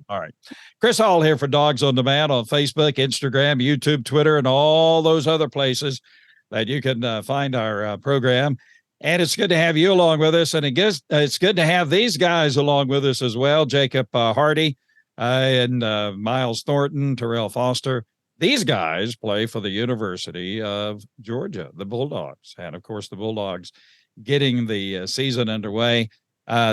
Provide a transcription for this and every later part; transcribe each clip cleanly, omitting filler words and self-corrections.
All right. Chris Hall here for Dogs on Demand on Facebook, Instagram, YouTube, Twitter, and all those other places that you can find our program. And it's good to have you along with us. And it's good to have these guys along with us as well. Jacob Hardie and Miles Thornton, Terrell Foster. These guys play for the University of Georgia, the Bulldogs. And, of course, the Bulldogs getting the season underway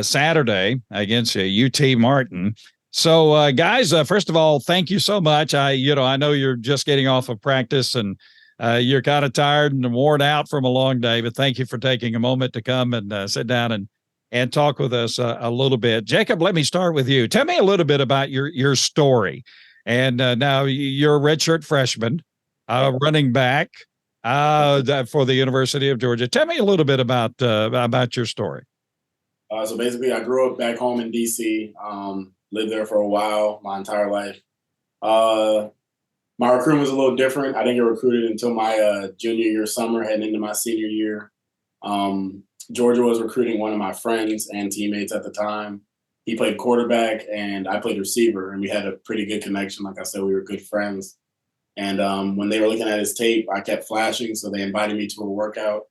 Saturday against UT Martin. So, guys, first of all, thank you so much. I know you're just getting off of practice and you're kind of tired and worn out from a long day, but thank you for taking a moment to come and sit down and talk with us a little bit. Jacob, let me start with you. Tell me a little bit about your story. And now you're a redshirt freshman, running back for the University of Georgia. Tell me a little bit about your story. So basically, I grew up back home in D.C., lived there for a while, my entire life. My recruitment was a little different. I didn't get recruited until my junior year summer, heading into my senior year. Georgia was recruiting one of my friends and teammates at the time. He played quarterback, and I played receiver, and we had a pretty good connection. Like I said, we were good friends. And when they were looking at his tape, I kept flashing, so they invited me to a workout.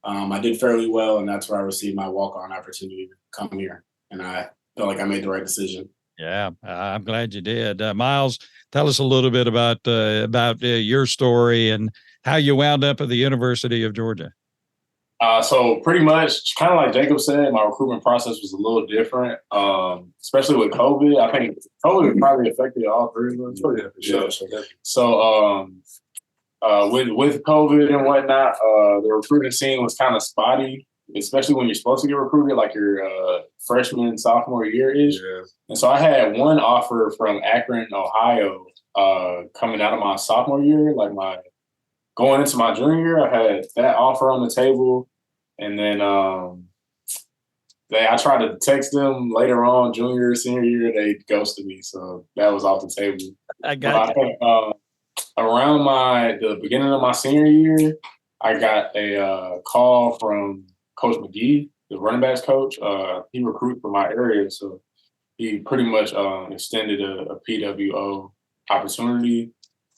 I did fairly well, and that's where I received my walk-on opportunity to come here. And I felt like I made the right decision. Yeah, I'm glad you did. Miles, tell us a little bit about your story and how you wound up at the University of Georgia. So pretty much, kind of like Jacob said, my recruitment process was a little different, especially with COVID. I think COVID probably affected all three of us. Yeah. So with COVID and whatnot, the recruiting scene was kind of spotty, especially when you're supposed to get recruited, like your freshman, sophomore year-ish. Yeah. And so I had one offer from Akron, Ohio, coming out of my sophomore year, going into my junior year. I had that offer on the table. And then I tried to text them later on, junior, senior year, they ghosted me. So that was off the table. I got you. Around the beginning of my senior year, I got a call from Coach McGee, the running backs coach. He recruited for my area, so he pretty much extended a PWO opportunity.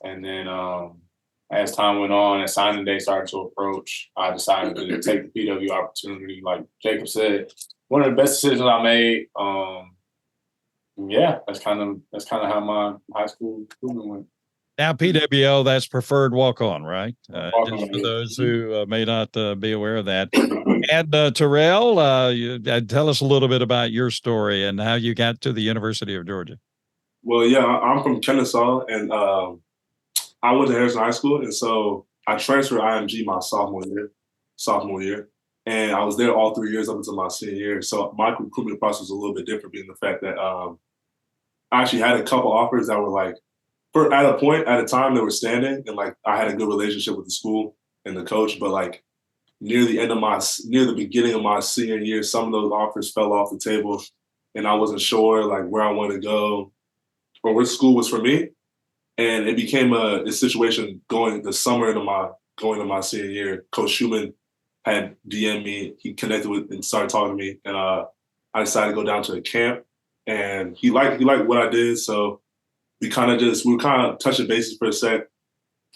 And then as time went on and signing day started to approach, I decided to take the PW opportunity. Like Jacob said, one of the best decisions I made. Yeah, that's kind of how my high school recruitment went. Now, PWO, that's preferred walk-on, right? Just for those who may not be aware of that. And Terrell, tell us a little bit about your story and how you got to the University of Georgia. Well, yeah, I'm from Kennesaw, and I went to Harrison High School, and so I transferred IMG my sophomore year, and I was there all 3 years up until my senior year. So my recruitment process was a little bit different, being the fact that I actually had a couple offers that were at a time they were standing, and I had a good relationship with the school and the coach. But near the beginning of my senior year, some of those offers fell off the table, and I wasn't sure where I wanted to go or which school was for me. And it became a situation going the summer into my senior year. Coach Schumann had DM'd me. He connected with and started talking to me, and I decided to go down to a camp. And he liked what I did, so we were kind of touching bases for a sec.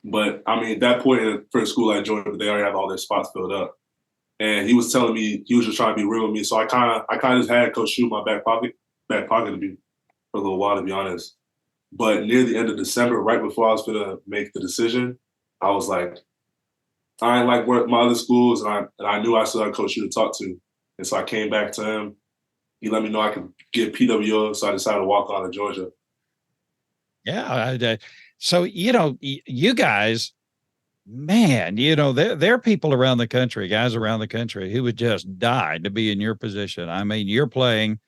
But I mean, at that point for a school like Georgia, they already have all their spots filled up. And he was telling me he was just trying to be real with me. So I kind of just had Coach Schumann in my back pocket to be for a little while, to be honest. But near the end of December, right before I was going to make the decision, I was like, I ain't like my other schools, and I knew I still had Coach Shu to talk to. And so I came back to him. He let me know I could get PWO, so I decided to walk on to Georgia. Yeah. So, you guys, man, there are people around the country, guys around the country who would just die to be in your position. I mean, you're playing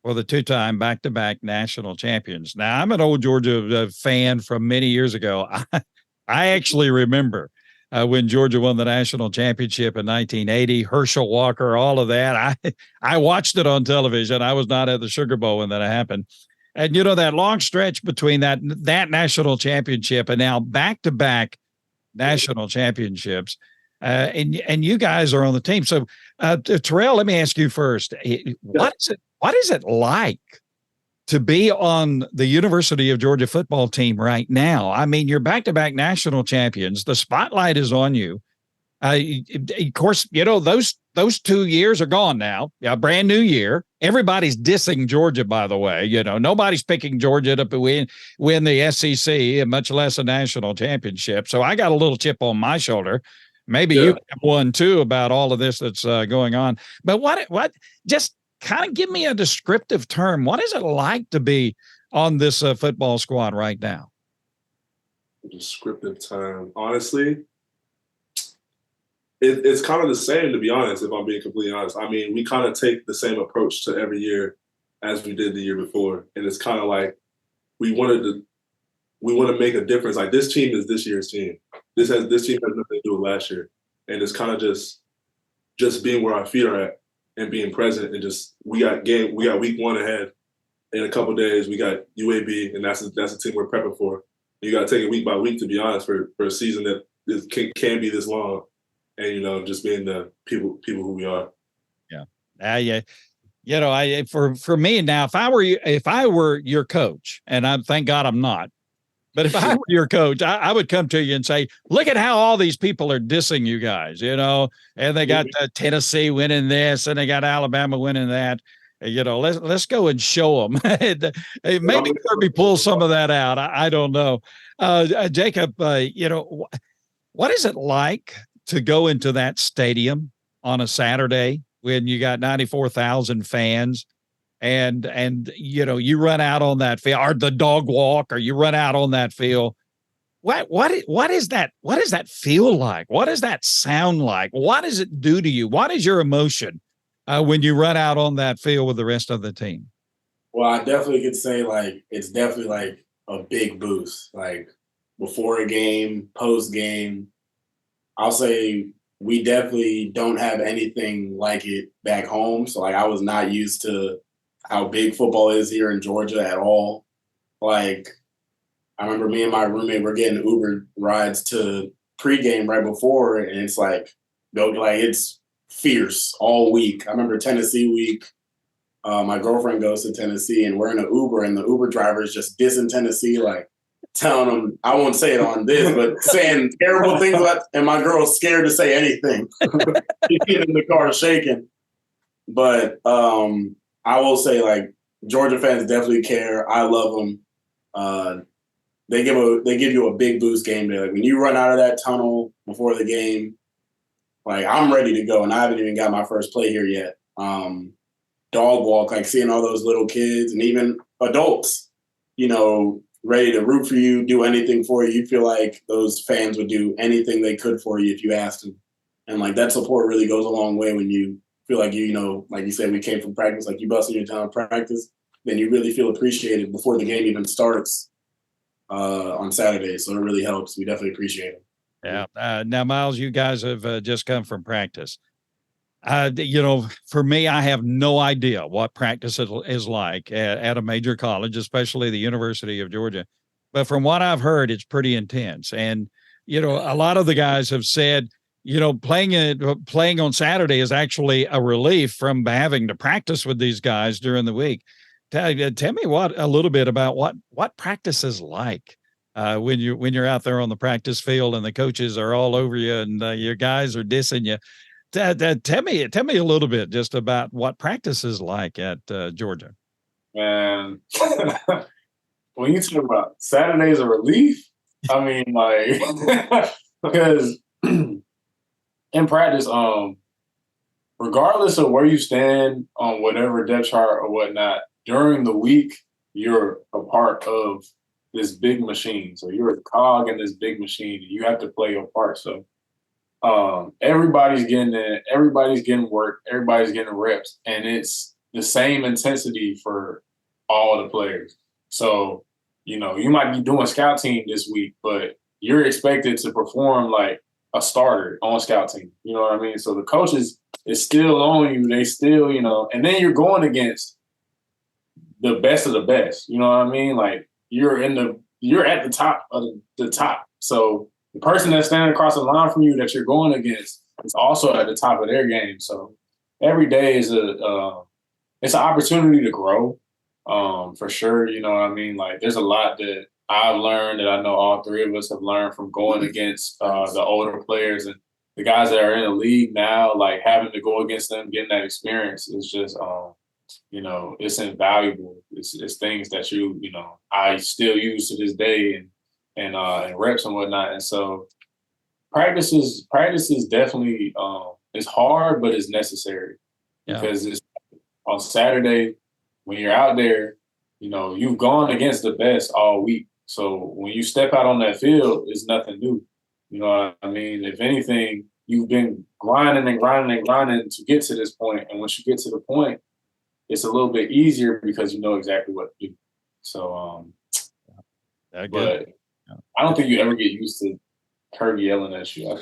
for the two-time back-to-back national champions. Now, I'm an old Georgia fan from many years ago. I actually remember when Georgia won the national championship in 1980, Herschel Walker, all of that. I watched it on television. I was not at the Sugar Bowl when that happened. And, that long stretch between that national championship and now back-to-back national championships, and you guys are on the team. So, Terrell, let me ask you first. What is it like to be on the University of Georgia football team right now. I mean, you're back-to-back national champions. The spotlight is on you. Of course, those 2 years are gone now. A brand new year. Everybody's dissing Georgia, by the way. Nobody's picking Georgia to win the SEC and much less a national championship. So I got a little chip on my shoulder. Maybe you have one too about all of this that's going on. But what? Just kind of give me a descriptive term. What is it like to be on this football squad right now? Descriptive term, honestly. It's kind of the same, to be honest, if I'm being completely honest. I mean, we kind of take the same approach to every year as we did the year before. And it's kind of like we want to make a difference. Like, this team is this year's team. This team has nothing to do with last year. And it's kind of just being where our feet are at and being present. And we got week 1 ahead. In a couple of days, we got UAB, and that's the team we're prepping for. You got to take it week by week, to be honest, for a season that can be this long. And, just being the people who we are. Yeah. For me now, if I were your coach, and thank God I'm not, but if I were your coach, I would come to you and say, look at how all these people are dissing you guys, and they got Tennessee winning this and they got Alabama winning that. Let's go and show them. Maybe Kirby pull some of that out. I don't know. Jacob, what is it like to go into that stadium on a Saturday when you got 94,000 fans and you run out on that field, or the dog walk, or you run out on that field? What is that? What does that feel like? What does that sound like? What does it do to you? What is your emotion when you run out on that field with the rest of the team? Well, I definitely could say it's definitely a big boost. Like, before a game, post game, I'll say we definitely don't have anything like it back home. So I was not used to how big football is here in Georgia at all. I remember me and my roommate were getting Uber rides to pregame right before, and it's it's fierce all week. I remember Tennessee week. My girlfriend goes to Tennessee, and we're in an Uber, and the Uber driver is just dissing Tennessee, telling them, I won't say it on this, but saying terrible things and my girl's scared to say anything. She's in the car shaking. But I will say, Georgia fans definitely care. I love them. They give you a big boost game day. When you run out of that tunnel before the game, I'm ready to go, and I haven't even got my first play here yet. Dog walk, seeing all those little kids and even adults, ready to root for you, do anything for you. You feel like those fans would do anything they could for you if you asked them. And that support really goes a long way when you feel like like you said, we came from practice, you busted your time in practice, then you really feel appreciated before the game even starts on Saturday. So it really helps. We definitely appreciate it. Yeah. Now, Miles, you guys have just come from practice. For me, I have no idea what practice is like at a major college, especially the University of Georgia. But from what I've heard, it's pretty intense. And, a lot of the guys have said, playing on Saturday is actually a relief from having to practice with these guys during the week. Tell me a little bit about what practice is like when you're out there on the practice field and the coaches are all over you and your guys are dissing you. Tell me a little bit just about what practice is like at Georgia. Man, when you talk about Saturday's a relief, I mean, because in practice, regardless of where you stand on whatever depth chart or whatnot, during the week, you're a part of this big machine. So you're a cog in this big machine. You have to play your part. So everybody's getting in, everybody's getting work, everybody's getting reps, and it's the same intensity for all the players. So, you might be doing scout team this week, but you're expected to perform like a starter on scout team. You know what I mean? So the coaches is still on you. They still, and then you're going against the best of the best. You know what I mean? You're at the top of the top. So the person that's standing across the line from you that you're going against is also at the top of their game. So every day is it's an opportunity to grow. For sure. You know what I mean? Like, there's a lot that I've learned that I know all three of us have learned from going against the older players and the guys that are in the league now. Like, having to go against them, getting that experience is just, you know, it's invaluable. It's things that you know, I still use to this day and reps and whatnot. And so practice is definitely it's hard, but it's necessary because it's on Saturday when you're out there, you know, you've gone against the best all week. So when you step out on that field, it's nothing new. You know what I mean? If anything, you've been grinding and grinding and grinding to get to this point. And once you get to the point, it's a little bit easier because you know exactly what to do. So, but I don't think you ever get used to her yelling at you.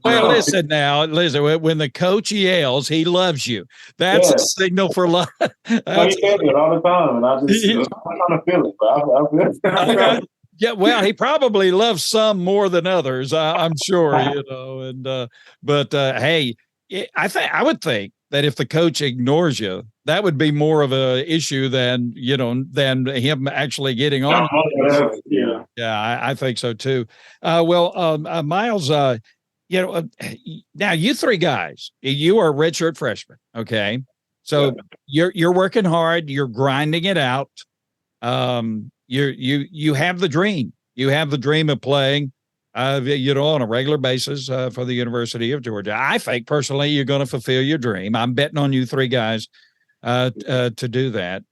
Well, listen, when the coach yells, he loves you. That's a signal for love. He says it all the time, and I'm trying to feel it, but I feel it. Yeah, well, he probably loves some more than others, I'm sure, you know. And but hey, I would think that if the coach ignores you, that would be more of a issue than him actually getting on. Yeah, I think so too. Miles, now you three guys, you are redshirt freshmen, okay? So you're working hard, you're grinding it out. You have the dream. You have the dream of playing, on a regular basis for the University of Georgia. I think personally you're going to fulfill your dream. I'm betting on you three guys to do that.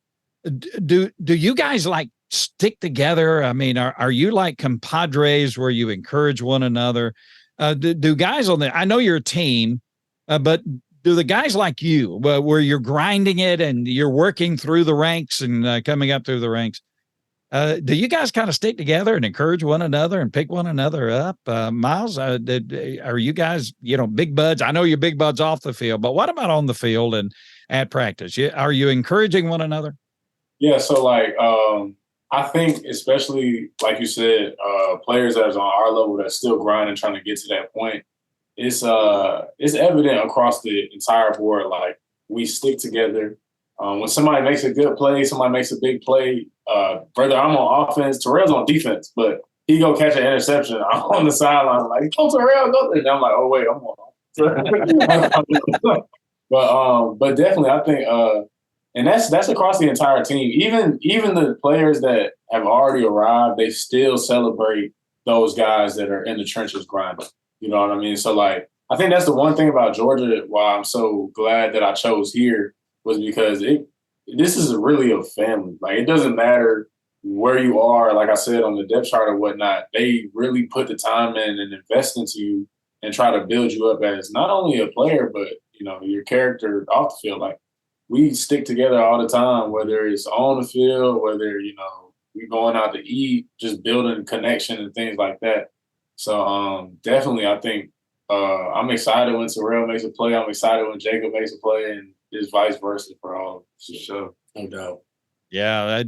Do you guys like stick together? I mean, are you like compadres where you encourage one another? Do guys I know you're a team, but do the guys like you where you're grinding it and you're working through the ranks and coming up through the ranks? Do you guys kind of stick together and encourage one another and pick one another up? Miles, are you guys, big buds? I know you're big buds off the field, but what about on the field and at practice? Are you encouraging one another? Yeah. So I think especially like you said, players that are on our level that's still grinding, trying to get to that point, it's evident across the entire board. Like, we stick together. When somebody makes a good play, somebody makes a big play, whether I'm on offense, Terrell's on defense, but he go catch an interception. I'm on the sideline, like, go Terrell, go. And I'm like, oh wait, I'm on. But definitely, I think, and that's across the entire team. Even the players that have already arrived, they still celebrate those guys that are in the trenches grinding. You know what I mean? So I think that's the one thing about Georgia. Why I'm so glad that I chose here was because this is really a family. Like, it doesn't matter where you are, like I said, on the depth chart or whatnot, they really put the time in and invest into you and try to build you up as not only a player, but, your character off the field. Like, we stick together all the time, whether it's on the field, whether, we going out to eat, just building connection and things like that. So definitely, I think I'm excited when Terrell makes a play. I'm excited when Jacob makes a play, and it's vice versa for all. For sure. No doubt. Yeah.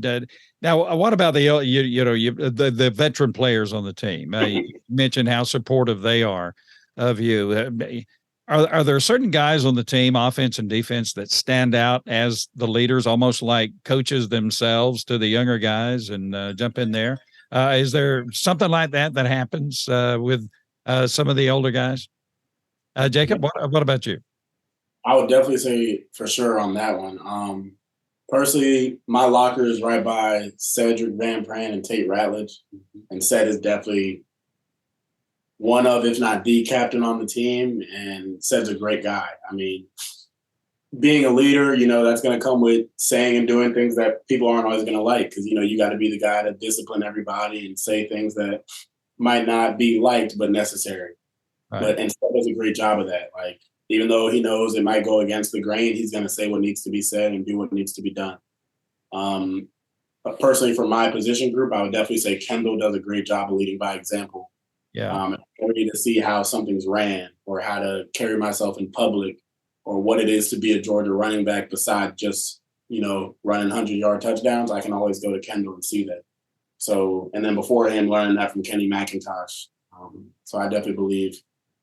Now, what about the veteran players on the team? You mentioned how supportive they are of you. Are there certain guys on the team, offense and defense, that stand out as the leaders, almost like coaches themselves to the younger guys and jump in there? Is there something like that happens with some of the older guys? Jacob, what about you? I would definitely say for sure on that one. Personally, my locker is right by Cedric Van Pran and Tate Ratledge. And Ced is definitely one of, if not the captain on the team. And Ced's a great guy. I mean, being a leader, that's going to come with saying and doing things that people aren't always going to like. Because, you got to be the guy to discipline everybody and say things that might not be liked but necessary. Right. And Ced does a great job of that. Like, even though he knows it might go against the grain, he's going to say what needs to be said and do what needs to be done. But personally, for my position group, I would definitely say Kendall does a great job of leading by example. Yeah. For me to see how something's ran or how to carry myself in public or what it is to be a Georgia running back besides just, running 100-yard touchdowns, I can always go to Kendall and see that. So, and then beforehand, learning that from Kenny McIntosh. So I definitely believe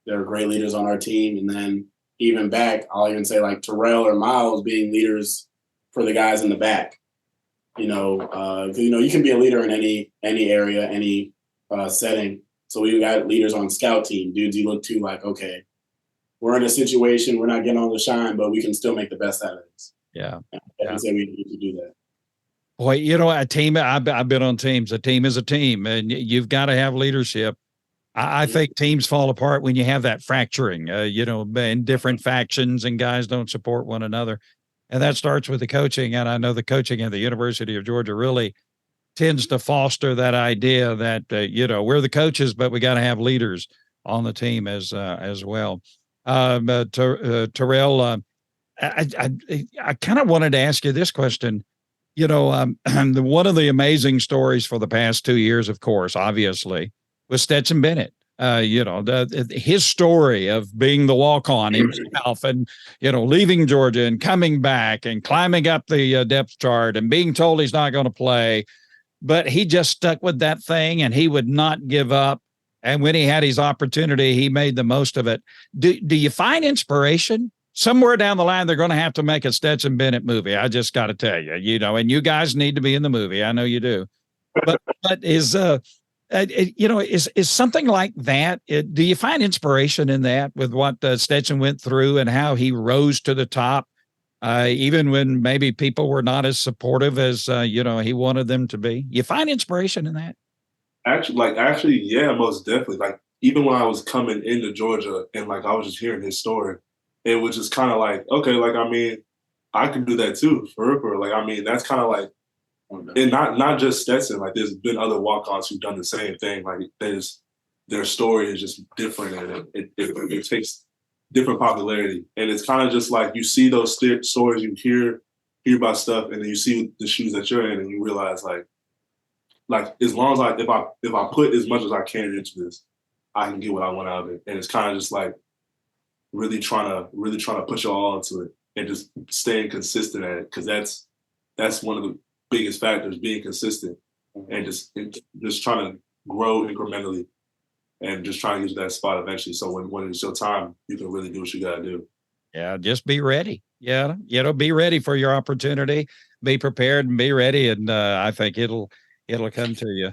there are great leaders on our team. And then even back, I'll even say like Terrell or Miles being leaders for the guys in the back. You can be a leader in any area, any setting. So we got leaders on scout team, dudes you look to like, okay, we're in a situation, we're not getting all the shine, but we can still make the best out of this. Yeah. I say we need to do that. Boy, a team, I've been on teams. A team is a team, and you've got to have leadership. I think teams fall apart when you have that fracturing, in different factions and guys don't support one another. And that starts with the coaching. And I know the coaching at the University of Georgia really tends to foster that idea that, we're the coaches, but we got to have leaders on the team as well. Terrell, I kind of wanted to ask you this question. One of the amazing stories for the past 2 years, of course, obviously, was Stetson Bennett. His story of being the walk-on himself and, leaving Georgia and coming back and climbing up the depth chart and being told he's not going to play, but he just stuck with that thing and he would not give up. And when he had his opportunity, he made the most of it. Do you find inspiration? Somewhere down the line, they're going to have to make a Stetson Bennett movie. I just got to tell you, and you guys need to be in the movie. I know you do. But is something like that? Do you find inspiration in that with what Stetson went through and how he rose to the top, even when maybe people were not as supportive as, he wanted them to be? You find inspiration in that? Actually, yeah, most definitely. Like, even when I was coming into Georgia and like I was just hearing his story, it was just kind of like, okay, like, I mean, I can do that too, for real. Like, I mean, that's kind of like, and not just Stetson, like there's been other walk-ons who've done the same thing. Like their story is just different and it takes different popularity. And it's kind of just like you see those stories, you hear about stuff, and then you see the shoes that you're in and you realize like as long as if I put as much as I can into this, I can get what I want out of it. And it's kind of just like really trying to put your all into it and just staying consistent at it, because that's one of the biggest factors, being consistent and just trying to grow incrementally and just trying to get to that spot eventually. So when it's your time, you can really do what you got to do. Yeah, just be ready. Yeah, be ready for your opportunity. Be prepared and be ready, and I think it'll come to you.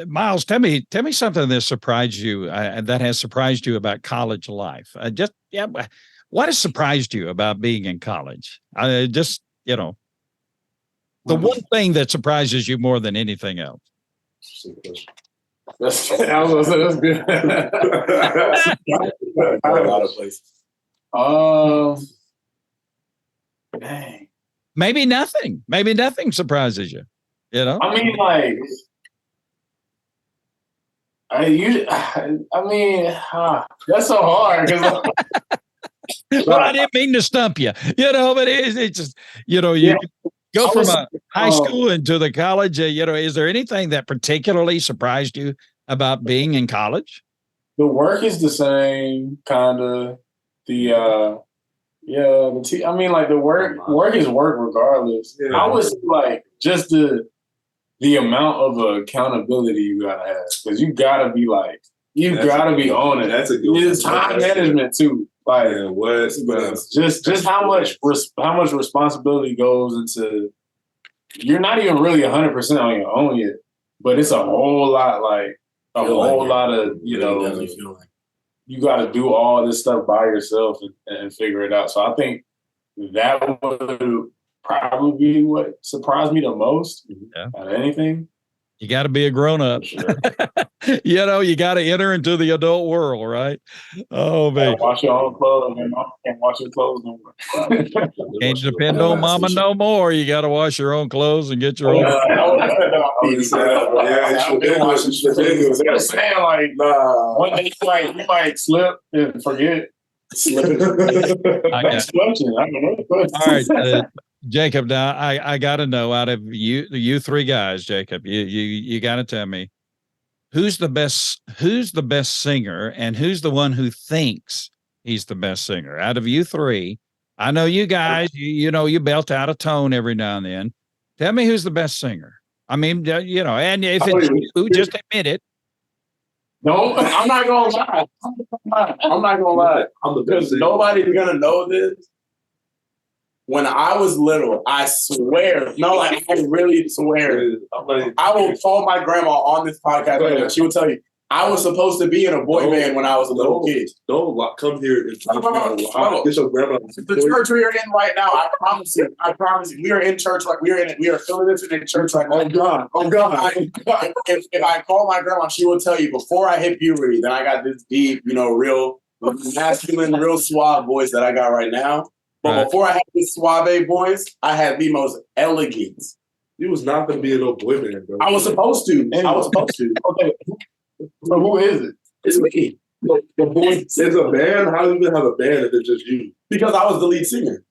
Miles, tell me something that surprised you, that has surprised you about college life. What has surprised you about being in college? The one thing that surprises you more than anything else. That's good. A lot of places. Dang. Maybe nothing surprises you. I mean, like, that's so hard because. Well, I didn't mean to stump you, but it's just, you go from a high school into the college. Is there anything that particularly surprised you about being in college? The work is the same, kind of. The work is work regardless. Yeah. I would say like just the amount of accountability you gotta have, because you gotta be like gotta be on it. That's a good one. It's time management too. Like just how much responsibility goes into. You're not even really 100% on your own yet, but it's a whole lot of you got to do all this stuff by yourself and figure it out. So I think that would probably be what surprised me the most out of anything. You got to be a grown up. Sure. You got to enter into the adult world, right? Oh, man. Wash your own clothes. Your mom can't wash your clothes no more. Can't depend on mama no more. You got to wash your own clothes and get your own. One day you might slip and forget. All right. Jacob, now I got to know, out of you three guys, Jacob, you got to tell me who's the best singer and who's the one who thinks he's the best singer out of you three. I know you guys, you belt out a tone every now and then. Tell me who's the best singer. I mean, and if it's you, just admit it. No, I'm not gonna lie. I'm not gonna lie. I'm the best singer. Nobody's gonna know this. When I was little, I swear, no, like I really swear, I will call my grandma on this podcast right now. She will tell you, I was supposed to be in a boy band when I was a little kid. Don't come here and get your grandma. The church we are in right now, I promise you, we are in church, like we are filling this in church right now. Oh God. If I call my grandma, she will tell you before I hit puberty, then I got this deep, real masculine, real suave voice that I got right now. But before I had this suave voice, I had the most elegant. You was not gonna be a little boy band, bro. I was supposed to. Okay. So who is it? It's me. It's a band? How do you even have a band if it's just you? Because I was the lead singer.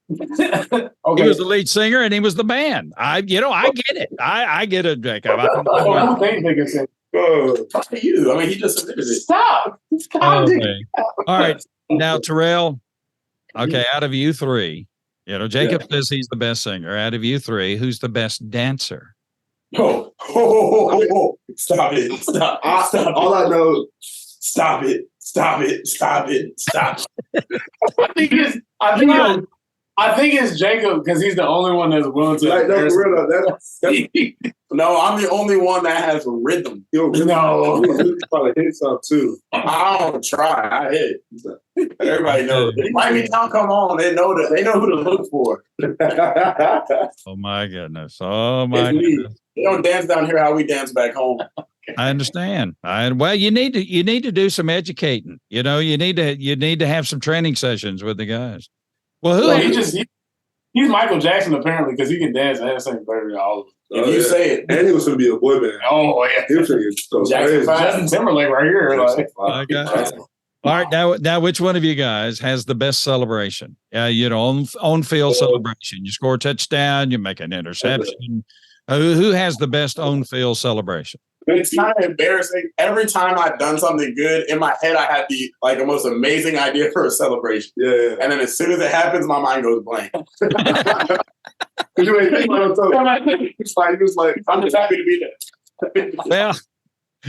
Okay. He was the lead singer and he was the man. I get it. I get it, Jacob. I think they can say, fuck you. I mean, he just submitted it. Stop. Okay. All right. Now, Terrell, okay, out of you three, Jacob says he's the best singer. Out of you three, who's the best dancer? Oh. Stop it. Stop. All I know. Stop it. I think it's Jacob because he's the only one that's willing to. Like, no, for real, no, I'm the only one that has rhythm. No, you probably hit some too. I don't try. I hit. Everybody knows. Miami Town, come on. They know that. They know who to look for. Oh my goodness. Oh my goodness. They don't dance down here how we dance back home. I understand. Well, you need to do some educating. You need to have some training sessions with the guys. Well, he's Michael Jackson apparently because he can dance and sing better than all of us. If you say it, and he was gonna be a boy band. Oh yeah, he was gonna Justin Timberlake right here. Like. I got it. All right, now, which one of you guys has the best celebration? On field celebration. You score a touchdown, you make an interception. Who has the best on field celebration? It's kind of embarrassing. Every time I've done something good, in my head, I had the most amazing idea for a celebration. Yeah. And then as soon as it happens, my mind goes blank. You ain't think about it. It's like, I'm just happy to be there. Well,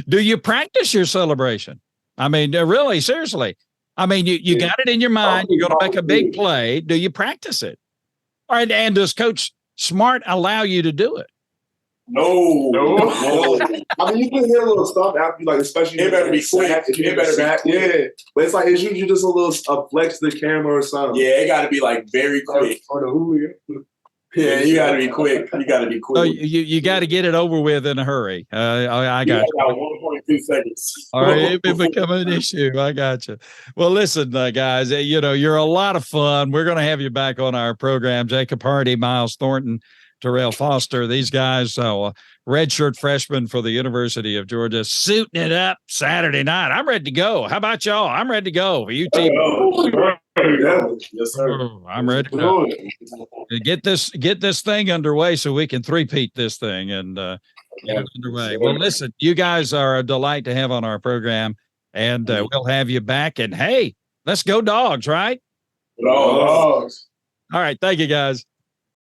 do you practice your celebration? I mean, really, seriously. I mean, you got it in your mind. You're going to make a big play. Do you practice it? All right, and does Coach Smart allow you to do it? No. I mean, you can hear a little stuff after, like, especially. It better be quick. Yeah, but it's like it's usually just a flex to the camera or something. Yeah, it got to be like very quick. Or the who? Yeah, you got to be quick. So you got to get it over with in a hurry. I got you. About 1.2 seconds. All right, it become an issue. I got you. Well, listen, guys, you're a lot of fun. We're going to have you back on our program. Jacob Hardie, Miles Thornton, Terrell Foster, these guys, redshirt freshmen for the University of Georgia, suiting it up Saturday night. I'm ready to go. How about y'all? I'm ready to go. UT. Yes, sir. I'm ready to go. Get this thing underway so we can three-peat this thing and get it underway. Well, listen, you guys are a delight to have on our program, and we'll have you back. And hey, let's go Dogs, right? Dogs. All right. Thank you, guys.